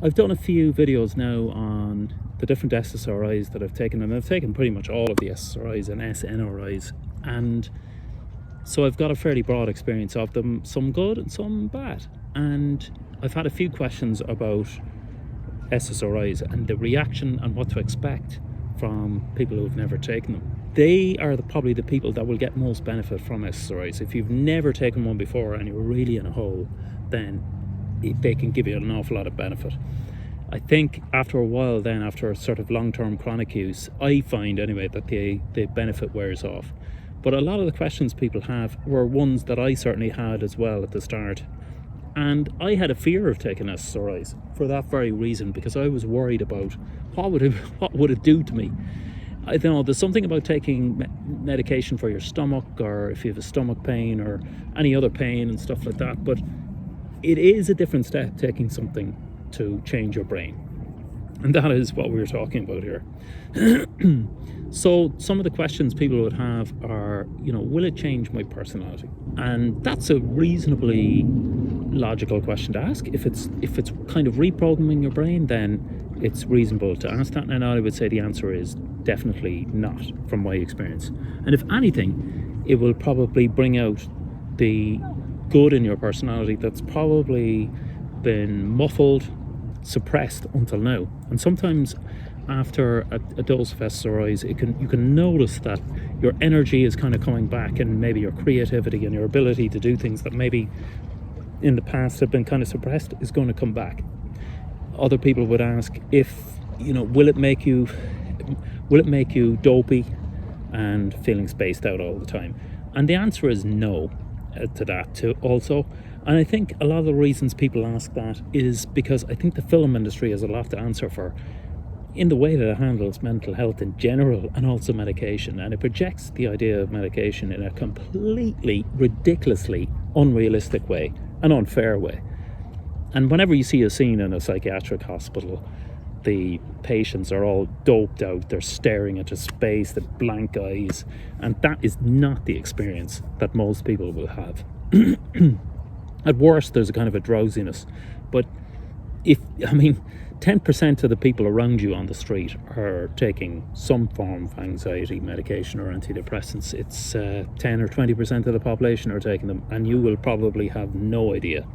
I've done a few videos now on the different SSRIs that I've taken, and I've taken pretty much all of the SSRIs and SNRIs, and so I've got a fairly broad experience of them, some good and some bad. And I've had a few questions about SSRIs and the reaction and what to expect from people who've never taken them. They are probably the people that will get most benefit from SSRIs. If you've never taken one before and you're really in a hole, then they can give you an awful lot of benefit. I think after a while then, after sort of long-term chronic use, I find anyway that the benefit wears off. But a lot of the questions people have were ones that I certainly had as well at the start. And I had a fear of taking SSRIs for that very reason, because I was worried about what would it do to me. I don't know, there's something about taking medication for your stomach, or if you have a stomach pain or any other pain and stuff like that, but it is a different step taking something to change your brain. And that is what we're talking about here. So some of the questions people would have are, will it change my personality? And that's a reasonably logical question to ask. If it's kind of reprogramming your brain, then it's reasonable to ask that. And I would say the answer is definitely not, from my experience. And if anything, it will probably bring out the good in your personality that's probably been muffled, suppressed until now. And sometimes after a dose of SSRIs, you can notice that your energy is kind of coming back, and maybe your creativity and your ability to do things that maybe in the past have been kind of suppressed is going to come back. Other people would ask will it make you dopey and feeling spaced out all the time? And the answer is no to that too also. And I think a lot of the reasons people ask that is because I think the film industry has a lot to answer for in the way that it handles mental health in general, and also medication. And it projects the idea of medication in a completely ridiculously unrealistic way, an unfair way. And whenever you see a scene in a psychiatric hospital, the patients are all doped out, they're staring into space, they're blank eyes, and that is not the experience that most people will have. At worst, there's a kind of a drowsiness. But 10% of the people around you on the street are taking some form of anxiety medication or antidepressants. It's 10 or 20% of the population are taking them, and you will probably have no idea.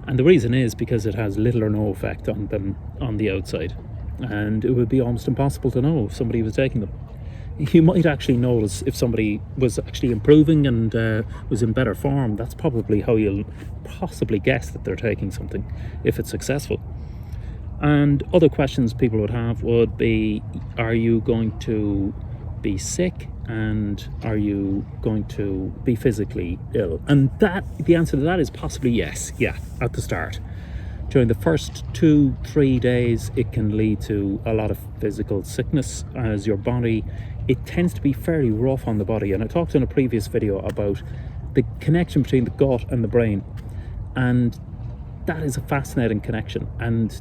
And the reason is because it has little or no effect on them on the outside. And it would be almost impossible to know if somebody was taking them. You might actually notice if somebody was actually improving and was in better form. That's probably how you'll possibly guess that they're taking something, if it's successful. And other questions people would have would be, are you going to be sick, and are you going to be physically ill? And the answer to that is possibly yes, at the start. During the first 2-3 days, it can lead to a lot of physical sickness, as your body, it tends to be fairly rough on the body. And I talked in a previous video about the connection between the gut and the brain, and that is a fascinating connection. And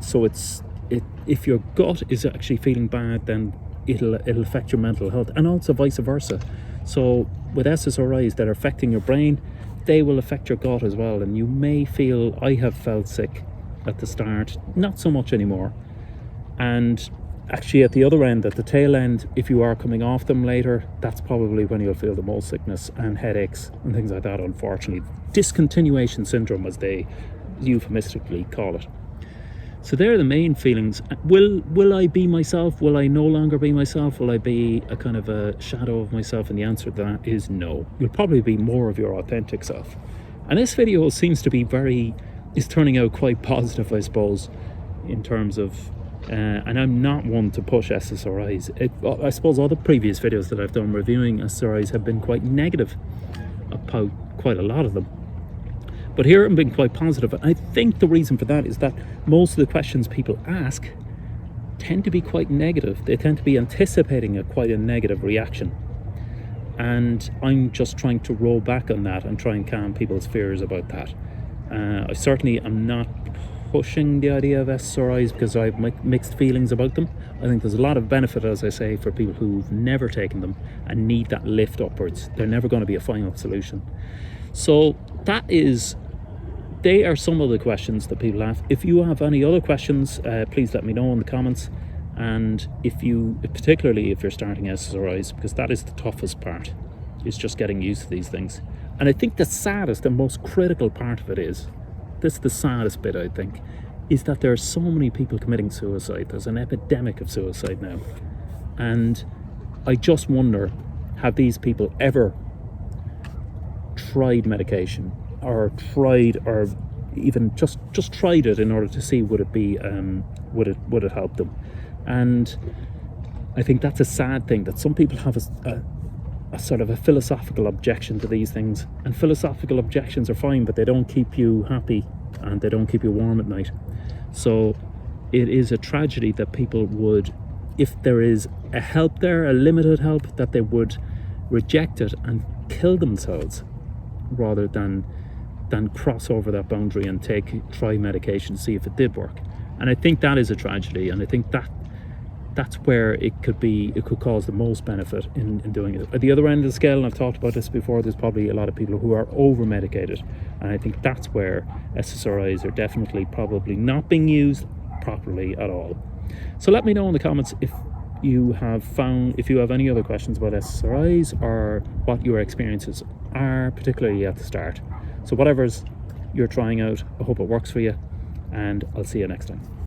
so if your gut is actually feeling bad, then it'll affect your mental health, and also vice versa. So with SSRIs that are affecting your brain, they will affect your gut as well. And you may feel, I have felt sick at the start, not so much anymore. And actually at the other end, at the tail end, if you are coming off them later, that's probably when you'll feel the most sickness and headaches and things like that, unfortunately. Discontinuation syndrome, as they euphemistically call it. So they're the main feelings. Will I be myself? Will I no longer be myself? Will I be a kind of a shadow of myself? And the answer to that is no. You'll probably be more of your authentic self. And this video seems to be is turning out quite positive, I suppose, in terms of, and I'm not one to push SSRIs. I suppose all the previous videos that I've done reviewing SSRIs have been quite negative about quite a lot of them. But here I'm being quite positive. I think the reason for that is that most of the questions people ask tend to be quite negative. They tend to be anticipating quite a negative reaction. And I'm just trying to roll back on that and try and calm people's fears about that. I certainly am not pushing the idea of SSRIs because I have mixed feelings about them. I think there's a lot of benefit, as I say, for people who've never taken them and need that lift upwards. They're never going to be a final solution. So that is they are some of the questions that people have. If you have any other questions, please let me know in the comments. And particularly if you're starting SSRIs, because that is the toughest part, is just getting used to these things. And I think the saddest and most critical part of it is, this is the saddest bit I think, is that there are so many people committing suicide. There's an epidemic of suicide now. And I just wonder, have these people ever tried medication, or even just tried it in order to see would it help them? And I think that's a sad thing, that some people have a sort of a philosophical objection to these things, and philosophical objections are fine, but they don't keep you happy and they don't keep you warm at night. So it is a tragedy that people would, if there is a help there, a limited help, that they would reject it and kill themselves rather than cross over that boundary and try medication to see if it did work. And I think that is a tragedy, and I think that's where it could cause the most benefit in doing it. At the other end of the scale, and I've talked about this before, there's probably a lot of people who are over medicated, and I think that's where SSRIs are definitely probably not being used properly at all. So let me know in the comments if you have any other questions about SSRIs, or what your experiences are, particularly at the start. So whatever's you're trying out, I hope it works for you, and I'll see you next time.